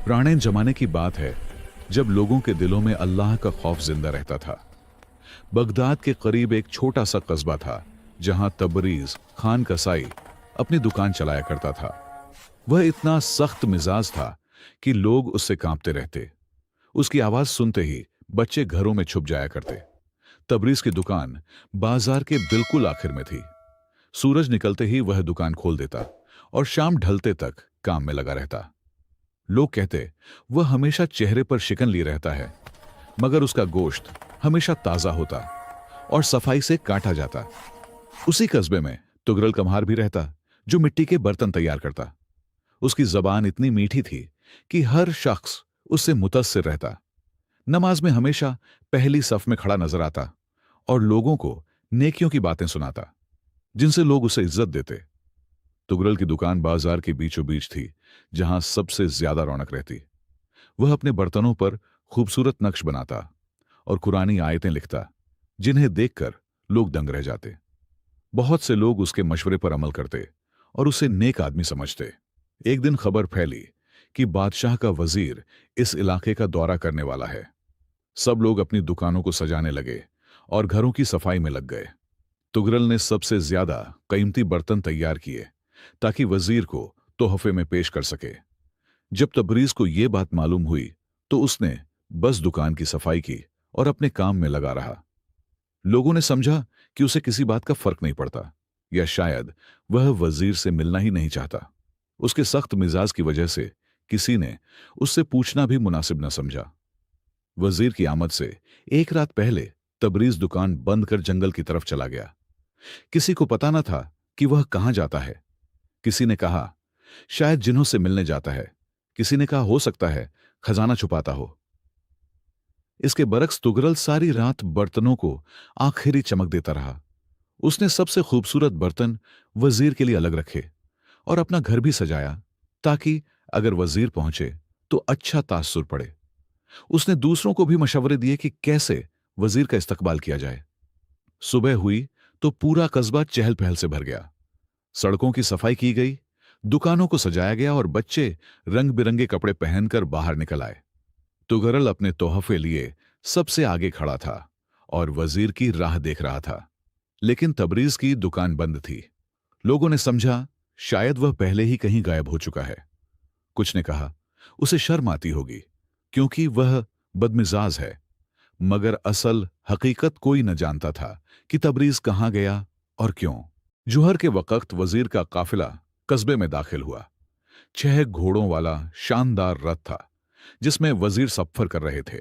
पुराने जमाने की बात है जब लोगों के दिलों में अल्लाह का खौफ जिंदा रहता था। बगदाद के करीब एक छोटा सा कस्बा था जहां तबरीज खान कसाई अपनी दुकान चलाया करता था। वह इतना सख्त मिजाज था कि लोग उससे कांपते रहते। उसकी आवाज सुनते ही बच्चे घरों में छुप जाया करते। तबरीज की दुकान बाजार के बिल्कुल आखिर में थी। सूरज निकलते ही वह दुकान खोल देता और शाम ढलते तक काम में लगा रहता। लोग कहते वह हमेशा चेहरे पर शिकन लिए रहता है, मगर उसका गोश्त हमेशा ताजा होता और सफाई से काटा जाता। उसी कस्बे में तुगरल कम्हार भी रहता जो मिट्टी के बर्तन तैयार करता। उसकी जबान इतनी मीठी थी कि हर शख्स उससे मुतस्सिर रहता। नमाज में हमेशा पहली सफ में खड़ा नजर आता और लोगों को नेकियों की बातें सुनाता जिनसे लोग उसे इज्जत देते। तुगरल की दुकान बाजार के बीचों बीच थी जहां सबसे ज्यादा रौनक रहती। वह अपने बर्तनों पर खूबसूरत नक्श बनाता और कुरानी आयतें लिखता जिन्हें देखकर लोग दंग रह जाते। बहुत से लोग उसके मशवरे पर अमल करते और उसे नेक आदमी समझते। एक दिन खबर फैली कि बादशाह का वजीर इस इलाके का दौरा करने वाला है। सब लोग अपनी दुकानों को सजाने लगे और घरों की सफाई में लग गए। तुगरल ने सबसे ज्यादा कीमती बर्तन तैयार किए ताकि वजीर को तोहफे में पेश कर सके। जब तबरीज को यह बात मालूम हुई तो उसने बस दुकान की सफाई की और अपने काम में लगा रहा। लोगों ने समझा कि उसे किसी बात का फर्क नहीं पड़ता, या शायद वह वजीर से मिलना ही नहीं चाहता। उसके सख्त मिजाज की वजह से किसी ने उससे पूछना भी मुनासिब न समझा। वजीर की आमद से एक रात पहले तबरीज दुकान बंद कर जंगल की तरफ चला गया। किसी को पता न था कि वह कहां जाता है। किसी ने कहा शायद जिन्हों से मिलने जाता है, किसी ने कहा हो सकता है खजाना छुपाता हो। इसके बरक्स तुगरल सारी रात बर्तनों को आखिरी चमक देता रहा। उसने सबसे खूबसूरत बर्तन वजीर के लिए अलग रखे और अपना घर भी सजाया ताकि अगर वजीर पहुंचे तो अच्छा तासुर पड़े। उसने दूसरों को भी मशवरे दिए कि कैसे वजीर का इस्तकबाल किया जाए। सुबह हुई तो पूरा कस्बा चहल पहल से भर गया। सड़कों की सफाई की गई, दुकानों को सजाया गया और बच्चे रंग बिरंगे कपड़े पहनकर बाहर निकल आए। तुगरल अपने तोहफे लिए सबसे आगे खड़ा था और वजीर की राह देख रहा था। लेकिन तबरीज की दुकान बंद थी। लोगों ने समझा शायद वह पहले ही कहीं गायब हो चुका है। कुछ ने कहा उसे शर्म आती होगी क्योंकि वह बदमिजाज है, मगर असल हकीकत कोई न जानता था कि तबरीज कहां गया और क्यों। जुहर के वक्त वजीर का काफिला कस्बे में दाखिल हुआ। 6 घोड़ों वाला शानदार रथ था जिसमें वजीर सफर कर रहे थे।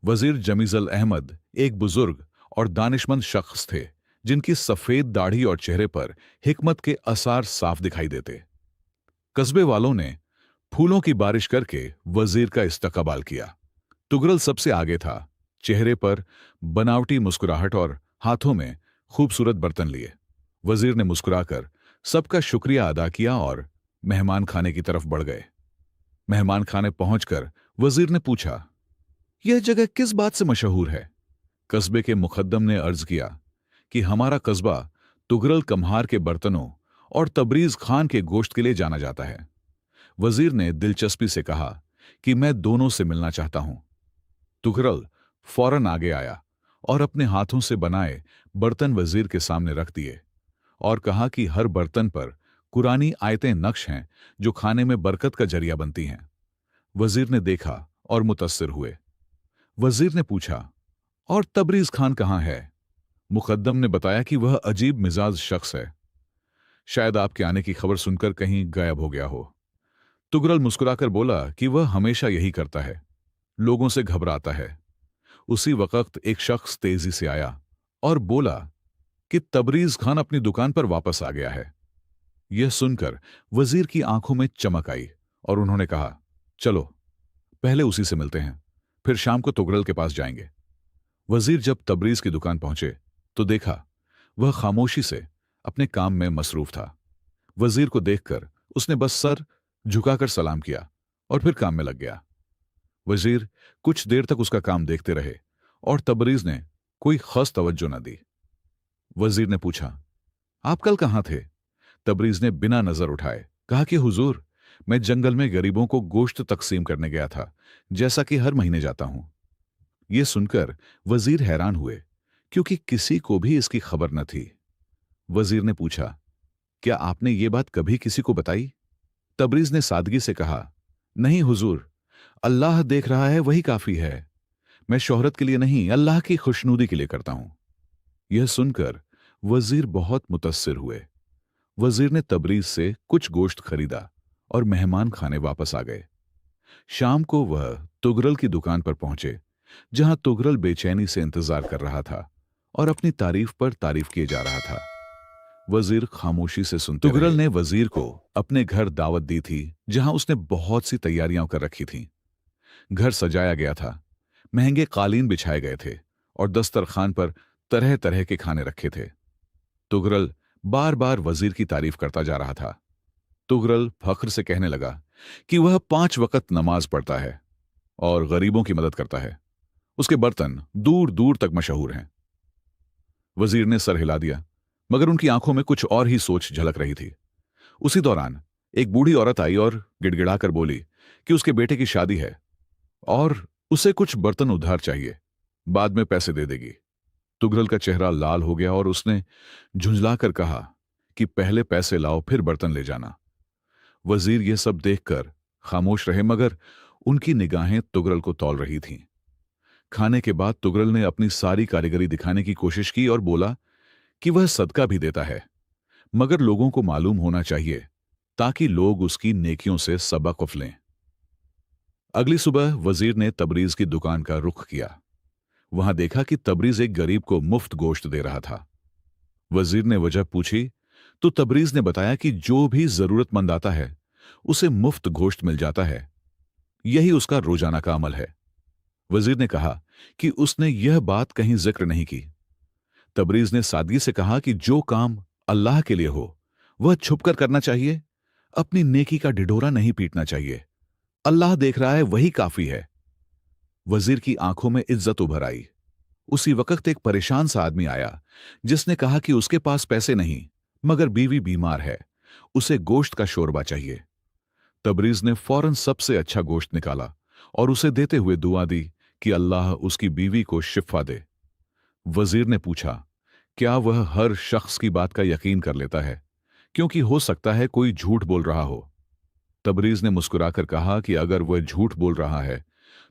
वजीर जमीजल अहमद एक बुजुर्ग और दानिशमंद शख्स थे जिनकी सफेद दाढ़ी और चेहरे पर हिकमत के आसार साफ दिखाई देते। कस्बे वालों ने फूलों की बारिश करके वजीर का इस्तकबाल किया। तुगरल सबसे आगे था, चेहरे पर बनावटी मुस्कुराहट और हाथों में खूबसूरत बर्तन लिए। वजीर ने मुस्कुराकर सबका शुक्रिया अदा किया और मेहमान खाने की तरफ बढ़ गए। मेहमान खाने पहुंचकर वजीर ने पूछा यह जगह किस बात से मशहूर है। कस्बे के मुखद्दम ने अर्ज किया कि हमारा कस्बा तुगरल कम्हार के बर्तनों और तबरीज खान के गोश्त के लिए जाना जाता है। वजीर ने दिलचस्पी से कहा कि मैं दोनों से मिलना चाहता हूं। तुगरल फौरन आगे आया और अपने हाथों से बनाए बर्तन वजीर के सामने रख दिए और कहा कि हर बर्तन पर कुरानी आयतें नक्श हैं जो खाने में बरकत का जरिया बनती हैं। वजीर ने देखा और मुतस्सिर हुए। वजीर ने पूछा और तबरीज खान कहां है। मुकद्दम ने बताया कि वह अजीब मिजाज शख्स है, शायद आपके आने की खबर सुनकर कहीं गायब हो गया हो। तुगरल मुस्कुराकर बोला कि वह हमेशा यही करता है, लोगों से घबराता है। उसी वक्त एक शख्स तेजी से आया और बोला कि तबरीज खान अपनी दुकान पर वापस आ गया है। यह सुनकर वजीर की आंखों में चमक आई और उन्होंने कहा चलो पहले उसी से मिलते हैं, फिर शाम को तुगरल के पास जाएंगे। वजीर जब तबरीज की दुकान पहुंचे तो देखा वह खामोशी से अपने काम में मसरूफ था। वजीर को देखकर उसने बस सर झुकाकर सलाम किया और फिर काम में लग गया। वजीर कुछ देर तक उसका काम देखते रहे और तबरीज ने कोई खास तवज्जो न दी। वजीर ने पूछा आप कल कहां थे। तबरीज ने बिना नजर उठाए कहा कि हुजूर मैं जंगल में गरीबों को गोश्त तकसीम करने गया था, जैसा कि हर महीने जाता हूं। यह सुनकर वजीर हैरान हुए, क्योंकि किसी को भी इसकी खबर न थी। वजीर ने पूछा, क्या आपने ये बात कभी किसी को बताई? तबरीज ने सादगी से कहा, नहीं हुजूर, अल्लाह देख रहा है, वही काफी है। मैं शोहरत के लिए नहीं, अल्लाह की खुशनूदी के लिए करता हूं। यह सुनकर वजीर बहुत मुतस्सिर हुए। वजीर ने तबरीज से कुछ गोश्त खरीदा और मेहमान खाने वापस आ गए। शाम को वह तुगरल की दुकान पर पहुंचे, जहां तुगरल बेचैनी से इंतजार कर रहा था और अपनी तारीफ पर तारीफ किए जा रहा था। वजीर खामोशी से सुनते तुगरल ने वजीर को अपने घर दावत दी थी, जहां उसने बहुत सी तैयारियां कर रखी थीं। घर सजाया गया था, महंगे कालीन बिछाए गए थे और दस्तरखान पर तरह तरह के खाने रखे थे। तुगरल बार बार वजीर की तारीफ करता जा रहा था। तुगरल फख्र से कहने लगा कि वह 5 वक्त नमाज पढ़ता है और गरीबों की मदद करता है। उसके बर्तन दूर दूर तक मशहूर हैं। वजीर ने सर हिला दिया, मगर उनकी आंखों में कुछ और ही सोच झलक रही थी। उसी दौरान एक बूढ़ी औरत आई और गिड़गिड़ाकर बोली कि उसके बेटे की शादी है और उसे कुछ बर्तन उधार चाहिए, बाद में पैसे दे देगी। तुगरल का चेहरा लाल हो गया और उसने झुंझलाकर कहा कि पहले पैसे लाओ, फिर बर्तन ले जाना। वजीर यह सब देखकर खामोश रहे, मगर उनकी निगाहें तुगरल को तौल रही थीं। खाने के बाद तुगरल ने अपनी सारी कारीगरी दिखाने की कोशिश की और बोला कि वह सदका भी देता है, मगर लोगों को मालूम होना चाहिए ताकि लोग उसकी नेकियों से सबक लें। अगली सुबह वजीर ने तबरीज की दुकान का रुख किया। वहां देखा कि तबरीज एक गरीब को मुफ्त गोश्त दे रहा था। वजीर ने वजह पूछी तो तबरीज ने बताया कि जो भी जरूरतमंद आता है उसे मुफ्त गोश्त मिल जाता है, यही उसका रोजाना का अमल है। वजीर ने कहा कि उसने यह बात कहीं जिक्र नहीं की। तबरीज ने सादगी से कहा कि जो काम अल्लाह के लिए हो वह छुपकर करना चाहिए, अपनी नेकी का ढिढोरा नहीं पीटना चाहिए। अल्लाह देख रहा है, वही काफी है। वजीर की आंखों में इज्जत उभर आई। उसी वक्त एक परेशान सा आदमी आया, जिसने कहा कि उसके पास पैसे नहीं, मगर बीवी बीमार है, उसे गोश्त का शोरबा चाहिए। तबरीज ने फौरन सबसे अच्छा गोश्त निकाला और उसे देते हुए दुआ दी कि अल्लाह उसकी बीवी को शिफा दे। वजीर ने पूछा, क्या वह हर शख्स की बात का यकीन कर लेता है, क्योंकि हो सकता है कोई झूठ बोल रहा हो? तबरीज ने मुस्कुराकर कहा कि अगर वह झूठ बोल रहा है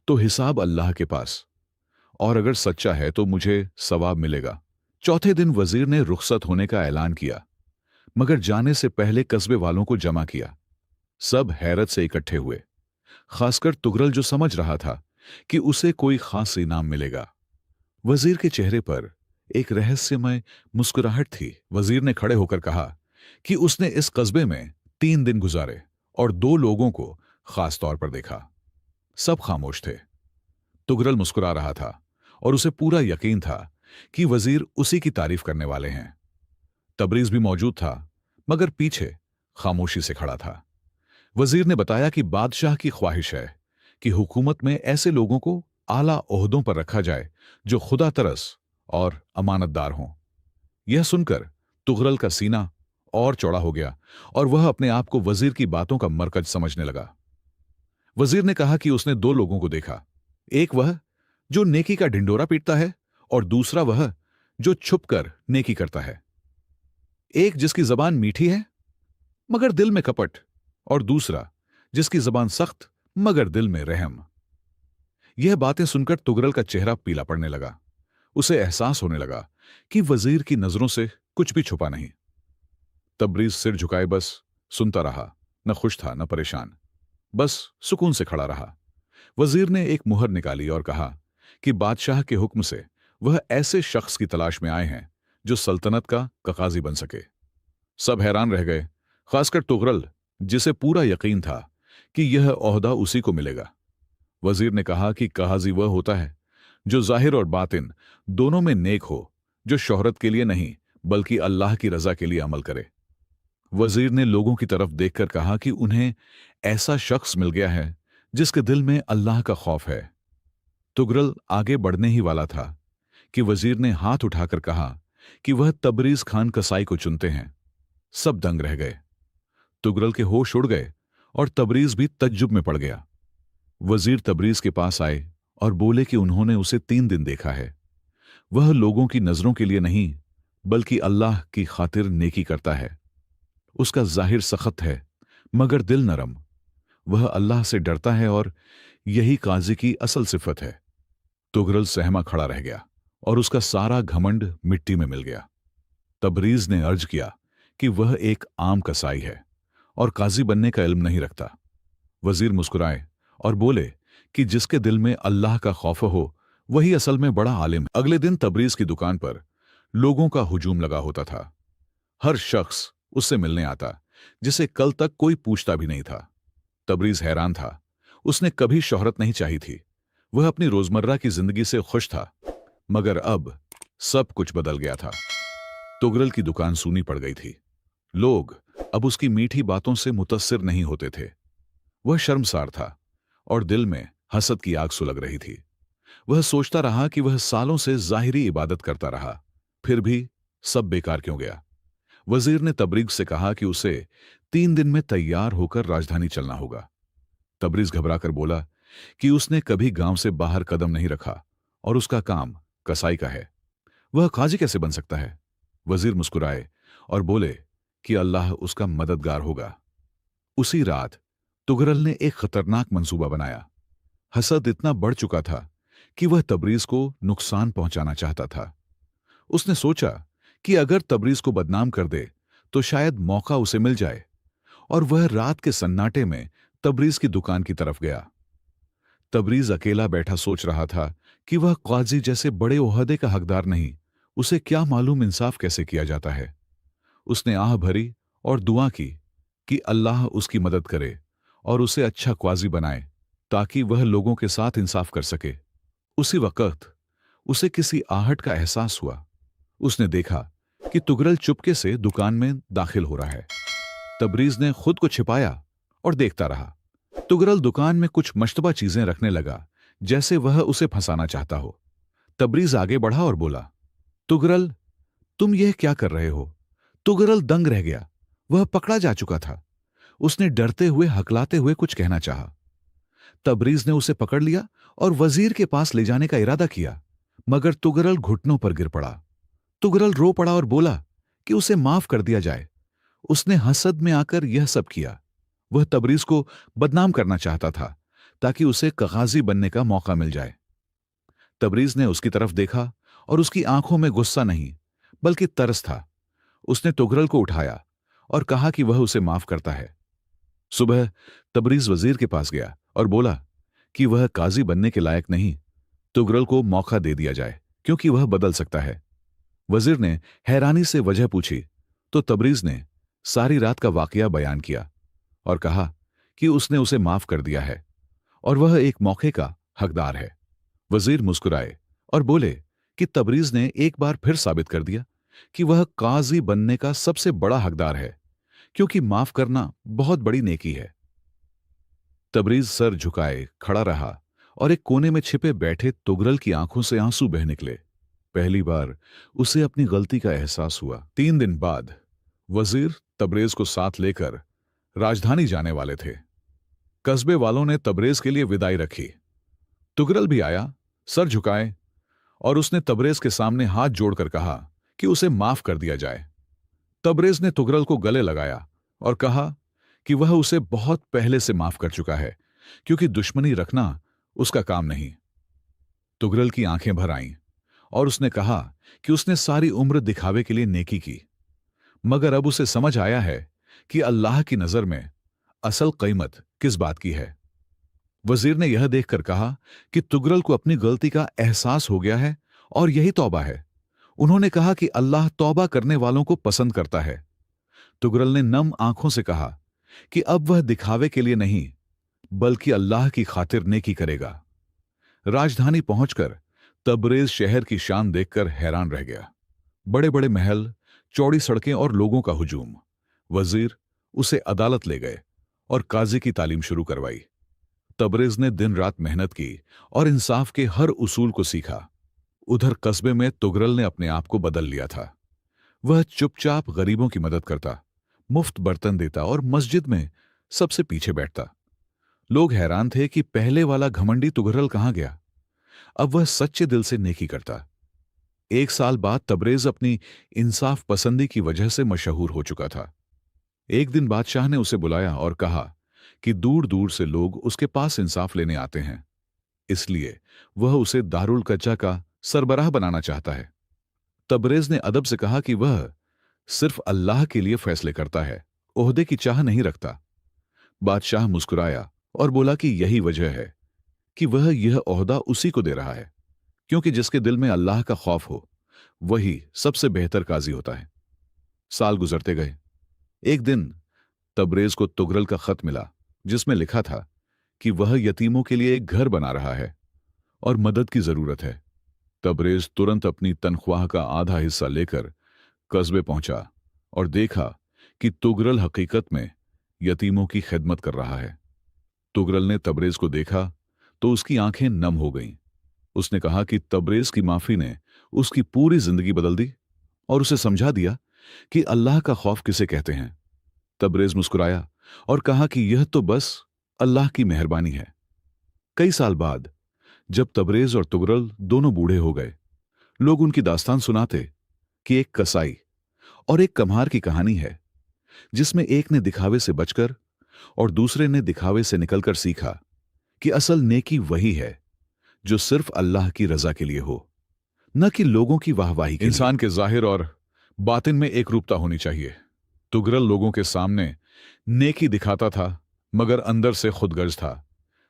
तो हिसाब अल्लाह के पास, और अगर सच्चा है तो मुझे सवाब मिलेगा। चौथे दिन वजीर ने रुखसत होने का ऐलान किया, मगर जाने से पहले कस्बे वालों को जमा किया। सब हैरत से इकट्ठे हुए, खासकर तुगरल, जो समझ रहा था कि उसे कोई खास इनाम मिलेगा। वजीर के चेहरे पर एक रहस्यमय मुस्कुराहट थी। वजीर ने खड़े होकर कहा कि उसने इस कस्बे में 3 दिन गुजारे और 2 लोगों को खास तौर पर देखा। सब खामोश थे। तुगरल मुस्कुरा रहा था और उसे पूरा यकीन था कि वजीर उसी की तारीफ करने वाले हैं। तबरीज भी मौजूद था, मगर पीछे खामोशी से खड़ा था। वजीर ने बताया कि बादशाह की ख्वाहिश है कि हुकूमत में ऐसे लोगों को आला ओहदों पर रखा जाए जो खुदा तरस और अमानतदार हों। यह सुनकर तुगरल का सीना और चौड़ा हो गया और वह अपने आप को वजीर की बातों का मरकज समझने लगा। वजीर ने कहा कि उसने 2 लोगों को देखा, एक वह जो नेकी का ढिंडोरा पीटता है और दूसरा वह जो छुपकर नेकी करता है। एक जिसकी जबान मीठी है मगर दिल में कपट, और दूसरा जिसकी जबान सख्त मगर दिल में रहम। यह बातें सुनकर तुगरल का चेहरा पीला पड़ने लगा। उसे एहसास होने लगा कि वजीर की नजरों से कुछ भी छुपा नहीं। तबरीज सिर झुकाए बस सुनता रहा, न खुश था न परेशान, बस सुकून से खड़ा रहा। वजीर ने एक मुहर निकाली और कहा कि बादशाह के हुक्म से वह ऐसे शख्स की तलाश में आए हैं जो सल्तनत का काजी बन सके। सब हैरान रह गए, खासकर तुगरल, जिसे पूरा यकीन था कि यह ओहदा उसी को मिलेगा। वजीर ने कहा कि काजी वह होता है जो जाहिर और बातिन दोनों में नेक हो, जो शोहरत के लिए नहीं बल्कि अल्लाह की रजा के लिए अमल करे। वजीर ने लोगों की तरफ देखकर कहा कि उन्हें ऐसा शख्स मिल गया है जिसके दिल में अल्लाह का खौफ है। तुगरल आगे बढ़ने ही वाला था कि वजीर ने हाथ उठाकर कहा कि वह तबरीज खान कसाई को चुनते हैं। सब दंग रह गए। तुगरल के होश उड़ गए और तबरीज भी तज्जुब में पड़ गया। वजीर तबरीज के पास आए और बोले कि उन्होंने उसे 3 दिन देखा है। वह लोगों की नजरों के लिए नहीं बल्कि अल्लाह की खातिर नेकी करता है। उसका जाहिर सख्त है मगर दिल नरम। वह अल्लाह से डरता है और यही काजी की असल सिफत है। तुगरल सहमा खड़ा रह गया और उसका सारा घमंड मिट्टी में मिल गया। तबरीज ने अर्ज किया कि वह एक आम कसाई है और काजी बनने का इल्म नहीं रखता। वजीर मुस्कुराए और बोले कि जिसके दिल में अल्लाह का खौफ हो वही असल में बड़ा आलिम है। अगले दिन तबरीज की दुकान पर लोगों का हुजूम लगा होता था। हर शख्स उससे मिलने आता जिसे कल तक कोई पूछता भी नहीं था। तबरीज हैरान था। उसने कभी शोहरत नहीं चाही थी। वह अपनी रोजमर्रा की जिंदगी से खुश था। मगर अब सब कुछ बदल गया था। तुगरल की दुकान सूनी पड़ गई थी। लोग अब उसकी मीठी बातों से मुतस्सिर नहीं होते थे। वह शर्मसार था और दिल में हसद की आग सुलग रही थी। वह सोचता रहा कि वह सालों से जाहिरी इबादत करता रहा, फिर भी सब बेकार क्यों गया। वजीर ने तबरीज से कहा कि उसे 3 दिन में तैयार होकर राजधानी चलना होगा। तबरीज घबराकर बोला कि उसने कभी गांव से बाहर कदम नहीं रखा और उसका काम कसाई का है। वह काजी कैसे बन सकता है? वजीर मुस्कुराए और बोले कि अल्लाह उसका मददगार होगा। उसी रात तुगरल ने एक खतरनाक मंसूबा बनाया। हसद इतना बढ़ चुका था कि वह तबरीज को नुकसान पहुंचाना चाहता था। उसने सोचा कि अगर तबरीज को बदनाम कर दे तो शायद मौका उसे मिल जाए, और वह रात के सन्नाटे में तबरीज की दुकान की तरफ गया। तबरीज अकेला बैठा सोच रहा था कि वह काजी जैसे बड़े ओहदे का हकदार नहीं, उसे क्या मालूम इंसाफ कैसे किया जाता है। उसने आह भरी और दुआ की कि अल्लाह उसकी मदद करे और उसे अच्छा क्वाजी बनाए ताकि वह लोगों के साथ इंसाफ कर सके। उसी वक्त उसे किसी आहट का एहसास हुआ। उसने देखा कि तुगरल चुपके से दुकान में दाखिल हो रहा है। तबरीज ने खुद को छिपाया और देखता रहा। तुगरल दुकान में कुछ मशतबा चीजें रखने लगा जैसे वह उसे फंसाना चाहता हो। तबरीज आगे बढ़ा और बोला, तुगरल, तुम यह क्या कर रहे हो? तुगरल दंग रह गया। वह पकड़ा जा चुका था। उसने डरते हुए हकलाते हुए कुछ कहना चाहा। तबरीज ने उसे पकड़ लिया और वजीर के पास ले जाने का इरादा किया, मगर तुगरल घुटनों पर गिर पड़ा। तुगरल रो पड़ा और बोला कि उसे माफ कर दिया जाए। उसने हसद में आकर यह सब किया। वह तबरीज को बदनाम करना चाहता था ताकि उसे काजी बनने का मौका मिल जाए। तबरीज ने उसकी तरफ देखा और उसकी आंखों में गुस्सा नहीं बल्कि तरस था। उसने तुगरल को उठाया और कहा कि वह उसे माफ करता है। सुबह तबरीज वजीर के पास गया और बोला कि वह काजी बनने के लायक नहीं, तुगरल को मौका दे दिया जाए क्योंकि वह बदल सकता है। वजीर ने हैरानी से वजह पूछी तो तबरीज ने सारी रात का वाकया बयान किया और कहा कि उसने उसे माफ कर दिया है और वह एक मौके का हकदार है। वजीर मुस्कुराए और बोले कि तबरीज ने एक बार फिर साबित कर दिया कि वह काजी बनने का सबसे बड़ा हकदार है, क्योंकि माफ करना बहुत बड़ी नेकी है। तबरीज सर झुकाए खड़ा रहा और एक कोने में छिपे बैठे तुगरल की आंखों से आंसू बह निकले। पहली बार उसे अपनी गलती का एहसास हुआ। 3 दिन बाद वजीर तबरेज को साथ लेकर राजधानी जाने वाले थे। कस्बे वालों ने तबरेज के लिए विदाई रखी। तुगरल भी आया, सर झुकाए, और उसने तबरेज के सामने हाथ जोड़कर कहा कि उसे माफ कर दिया जाए। तबरेज ने तुगरल को गले लगाया और कहा कि वह उसे बहुत पहले से माफ कर चुका है, क्योंकि दुश्मनी रखना उसका काम नहीं। तुगरल की आंखें भर आईं और उसने कहा कि उसने सारी उम्र दिखावे के लिए नेकी की, मगर अब उसे समझ आया है कि अल्लाह की नजर में असल कीमत किस बात की है। वजीर ने यह देखकर कहा कि तुगरल को अपनी गलती का एहसास हो गया है और यही तौबा है। उन्होंने कहा कि अल्लाह तौबा करने वालों को पसंद करता है। तुगरल ने नम आंखों से कहा कि अब वह दिखावे के लिए नहीं बल्कि अल्लाह की खातिर नेकी करेगा। राजधानी पहुंचकर तबरेज शहर की शान देखकर हैरान रह गया। बड़े बड़े महल, चौड़ी सड़कें और लोगों का हुजूम। वजीर उसे अदालत ले गए और काजी की तालीम शुरू करवाई। तबरेज ने दिन रात मेहनत की और इंसाफ के हर उसूल को सीखा। उधर कस्बे में तुगरल ने अपने आप को बदल लिया था। वह चुपचाप गरीबों की मदद करता, मुफ्त बर्तन देता और मस्जिद में सबसे पीछे बैठता। लोग हैरान थे कि पहले वाला घमंडी तुगरल कहां गया। अब वह सच्चे दिल से नेकी करता। एक साल बाद तबरेज अपनी इंसाफ पसंदी की वजह से मशहूर हो चुका था। एक दिन बादशाह ने उसे बुलाया और कहा कि दूर दूर से लोग उसके पास इंसाफ लेने आते हैं, इसलिए वह उसे दारुल कच्चा का सरबराह बनाना चाहता है। तबरेज ने अदब से कहा कि वह सिर्फ अल्लाह के लिए फैसले करता है, ओहदे की चाह नहीं रखता। बादशाह मुस्कुराया और बोला कि यही वजह है कि वह यह ओहदा उसी को दे रहा है, क्योंकि जिसके दिल में अल्लाह का खौफ हो वही सबसे बेहतर काजी होता है। साल गुजरते गए। एक दिन तबरेज को तुगरल का खत मिला, जिसमें लिखा था कि वह यतीमों के लिए एक घर बना रहा है और मदद की जरूरत है। तबरेज तुरंत अपनी तनख्वाह का आधा हिस्सा लेकर कस्बे पहुंचा और देखा कि तुगरल हकीकत में यतीमों की खिदमत कर रहा है। तुगरल ने तबरेज को देखा तो उसकी आंखें नम हो गईं। उसने कहा कि तबरेज की माफी ने उसकी पूरी जिंदगी बदल दी और उसे समझा दिया कि अल्लाह का खौफ किसे कहते हैं। तबरेज मुस्कुराया और कहा कि यह तो बस अल्लाह की मेहरबानी है। कई साल बाद जब तबरेज और तुगरल दोनों बूढ़े हो गए, लोग उनकी दास्तान सुनाते कि एक कसाई और एक कम्हार की कहानी है, जिसमें एक ने दिखावे से बचकर और दूसरे ने दिखावे से निकलकर सीखा कि असल नेकी वही है जो सिर्फ अल्लाह की रजा के लिए हो, न कि लोगों की वाहवाही के लिए। इंसान के जाहिर और बातिन में एक रूपता होनी चाहिए। तुगरल लोगों के सामने नेकी दिखाता था मगर अंदर से खुदगर्ज था,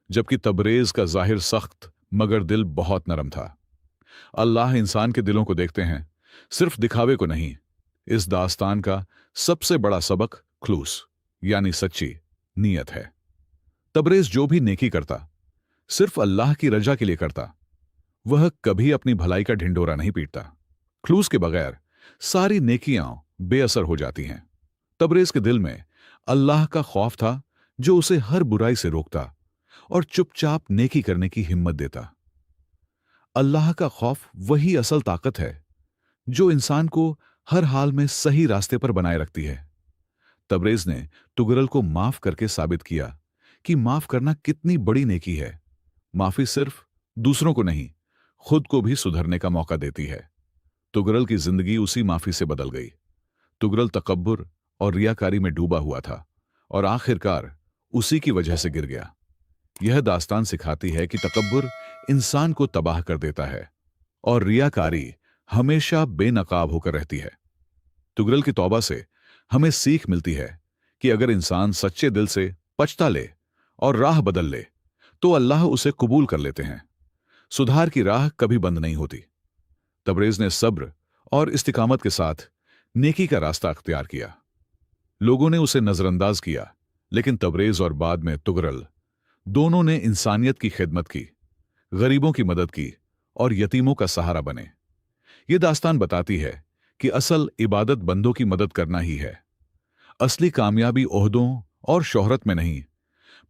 जबकि तबरेज का जाहिर सख्त मगर दिल बहुत नरम था। अल्लाह इंसान के दिलों को देखते हैं, सिर्फ दिखावे को नहीं। इस दास्तान का सबसे बड़ा सबक खुलूस यानी सच्ची नीयत है। तबरेज जो भी नेकी करता सिर्फ अल्लाह की रजा के लिए करता। वह कभी अपनी भलाई का ढिंढोरा नहीं पीटता। खुलूस के बगैर सारी नेकियां बेअसर हो जाती हैं। तबरेज के दिल में अल्लाह का खौफ था, जो उसे हर बुराई से रोकता और चुपचाप नेकी करने की हिम्मत देता। अल्लाह का खौफ वही असल ताकत है जो इंसान को हर हाल में सही रास्ते पर बनाए रखती है। तबरेज ने तुगरल को माफ करके साबित किया कि माफ करना कितनी बड़ी नेकी है। माफी सिर्फ दूसरों को नहीं, खुद को भी सुधरने का मौका देती है। तुगरल की जिंदगी उसी माफी से बदल गई। तुगरल तकब्बुर और रियाकारी में डूबा हुआ था और आखिरकार उसी की वजह से गिर गया। यह दास्तान सिखाती है कि तकब्बुर इंसान को तबाह कर देता है और रियाकारी हमेशा बेनकाब होकर रहती है। तुगरल की तौबा से हमें सीख मिलती है कि अगर इंसान सच्चे दिल से पछता ले और राह बदल ले तो अल्लाह उसे कबूल कर लेते हैं। सुधार की राह कभी बंद नहीं होती। तबरेज ने सब्र और इस्तिकामत के साथ नेकी का रास्ता अख्तियार किया। लोगों ने उसे नजरअंदाज किया, लेकिन तबरेज और बाद में तुगरल दोनों ने इंसानियत की खिदमत की, गरीबों की मदद की और यतीमों का सहारा बने। यह दास्तान बताती है कि असल इबादत बंदों की मदद करना ही है। असली कामयाबी ओहदों और शोहरत में नहीं,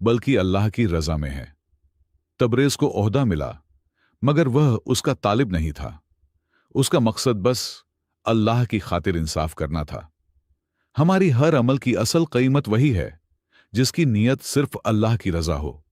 बल्कि अल्लाह की रजा में है। तबरेज को ओहदा मिला, मगर वह उसका तालिब नहीं था। उसका मकसद बस अल्लाह की खातिर इंसाफ करना था। हमारी हर अमल की असल कीमत वही है जिसकी नीयत सिर्फ अल्लाह की रजा हो।